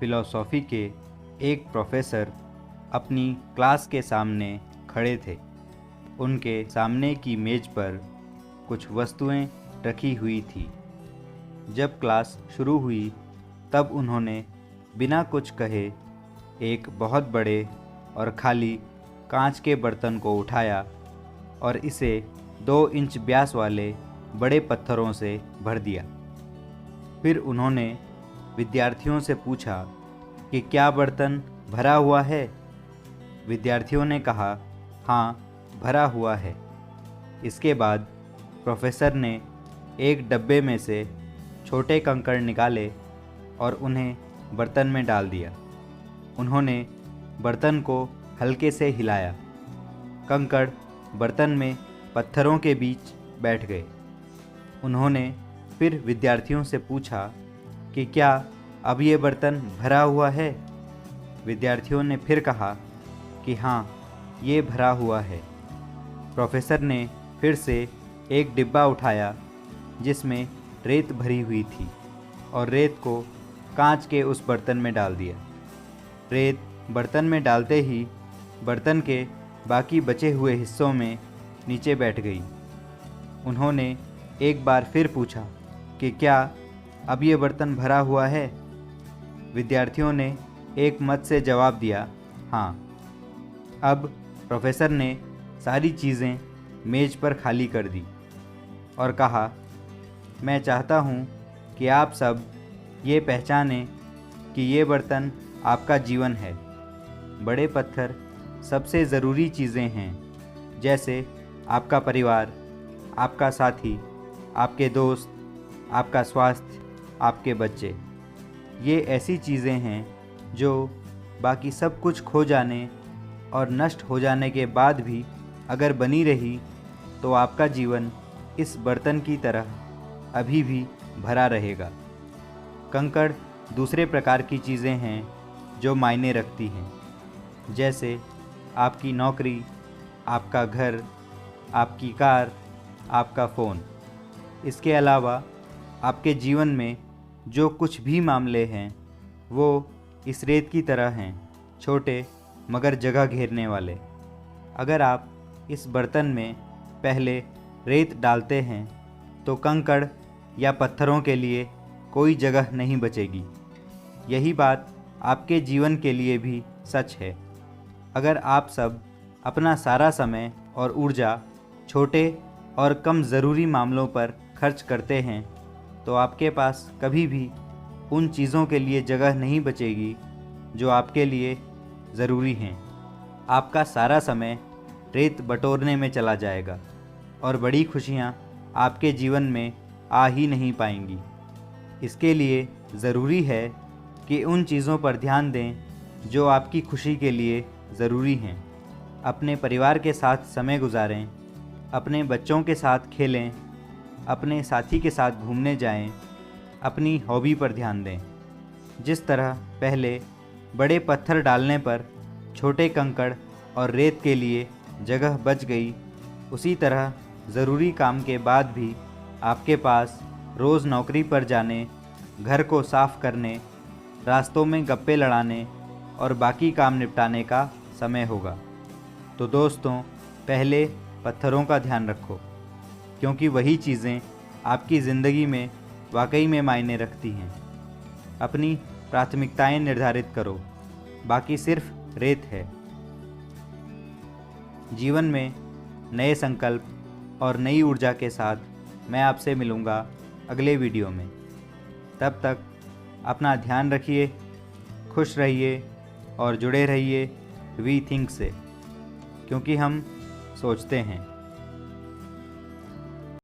Philosophy के एक professor अपनी क्लास के सामने खड़े थे। उनके सामने की मेज पर कुछ वस्तुएं रखी हुई थी। जब क्लास शुरू हुई तब उन्होंने बिना कुछ कहे एक बहुत बड़े और खाली कांच के बर्तन को उठाया और इसे 2 इंच व्यास वाले बड़े पत्थरों से भर दिया। फिर उन्होंने विद्यार्थियों से पूछा कि क्या बर्तन भरा हुआ है। विद्यार्थियों ने कहा, हाँ, भरा हुआ है। इसके बाद प्रोफेसर ने एक डब्बे में से छोटे कंकड़ निकाले और उन्हें बर्तन में डाल दिया। उन्होंने बर्तन को हल्के से हिलाया। कंकड़ बर्तन में पत्थरों के बीच बैठ गए। उन्होंने फिर विद्यार्थियों से पूछा कि क्या अब ये बर्तन भरा हुआ है। विद्यार्थियों ने फिर कहा कि हाँ, ये भरा हुआ है। प्रोफेसर ने फिर से एक डिब्बा उठाया जिसमें रेत भरी हुई थी और रेत को कांच के उस बर्तन में डाल दिया। रेत बर्तन में डालते ही बर्तन के बाकी बचे हुए हिस्सों में नीचे बैठ गई। उन्होंने एक बार फिर पूछा कि क्या अब ये बर्तन भरा हुआ है। विद्यार्थियों ने एक मत से जवाब दिया, हाँ। अब प्रोफेसर ने सारी चीज़ें मेज पर खाली कर दी और कहा, मैं चाहता हूँ कि आप सब ये पहचानें कि ये बर्तन आपका जीवन है। बड़े पत्थर सबसे ज़रूरी चीज़ें हैं, जैसे आपका परिवार, आपका साथी, आपके दोस्त, आपका स्वास्थ्य, आपके बच्चे। ये ऐसी चीज़ें हैं जो बाकी सब कुछ खो जाने और नष्ट हो जाने के बाद भी अगर बनी रही तो आपका जीवन इस बर्तन की तरह अभी भी भरा रहेगा। कंकड़ दूसरे प्रकार की चीज़ें हैं जो मायने रखती हैं, जैसे आपकी नौकरी, आपका घर, आपकी कार, आपका फ़ोन। इसके अलावा आपके जीवन में जो कुछ भी मामले हैं वो इस रेत की तरह हैं, छोटे मगर जगह घेरने वाले। अगर आप इस बर्तन में पहले रेत डालते हैं तो कंकड़ या पत्थरों के लिए कोई जगह नहीं बचेगी। यही बात आपके जीवन के लिए भी सच है। अगर आप सब अपना सारा समय और ऊर्जा छोटे और कम ज़रूरी मामलों पर खर्च करते हैं तो आपके पास कभी भी उन चीज़ों के लिए जगह नहीं बचेगी जो आपके लिए ज़रूरी हैं। आपका सारा समय रेत बटोरने में चला जाएगा और बड़ी खुशियाँ आपके जीवन में आ ही नहीं पाएंगी। इसके लिए ज़रूरी है कि उन चीज़ों पर ध्यान दें जो आपकी खुशी के लिए ज़रूरी हैं। अपने परिवार के साथ समय गुजारें, अपने बच्चों के साथ खेलें, अपने साथी के साथ घूमने जाएं, अपनी हॉबी पर ध्यान दें। जिस तरह पहले बड़े पत्थर डालने पर छोटे कंकड़ और रेत के लिए जगह बच गई, उसी तरह ज़रूरी काम के बाद भी आपके पास रोज़ नौकरी पर जाने, घर को साफ़ करने, रास्तों में गप्पे लड़ाने और बाकी काम निपटाने का समय होगा। तो दोस्तों, पहले पत्थरों का ध्यान रखो, क्योंकि वही चीज़ें आपकी ज़िंदगी में वाकई में मायने रखती हैं। अपनी प्राथमिकताएं निर्धारित करो, बाकी सिर्फ रेत है। जीवन में नए संकल्प और नई ऊर्जा के साथ मैं आपसे मिलूँगा अगले वीडियो में। तब तक अपना ध्यान रखिए, खुश रहिए और जुड़े रहिए वी थिंक से, क्योंकि हम सोचते हैं।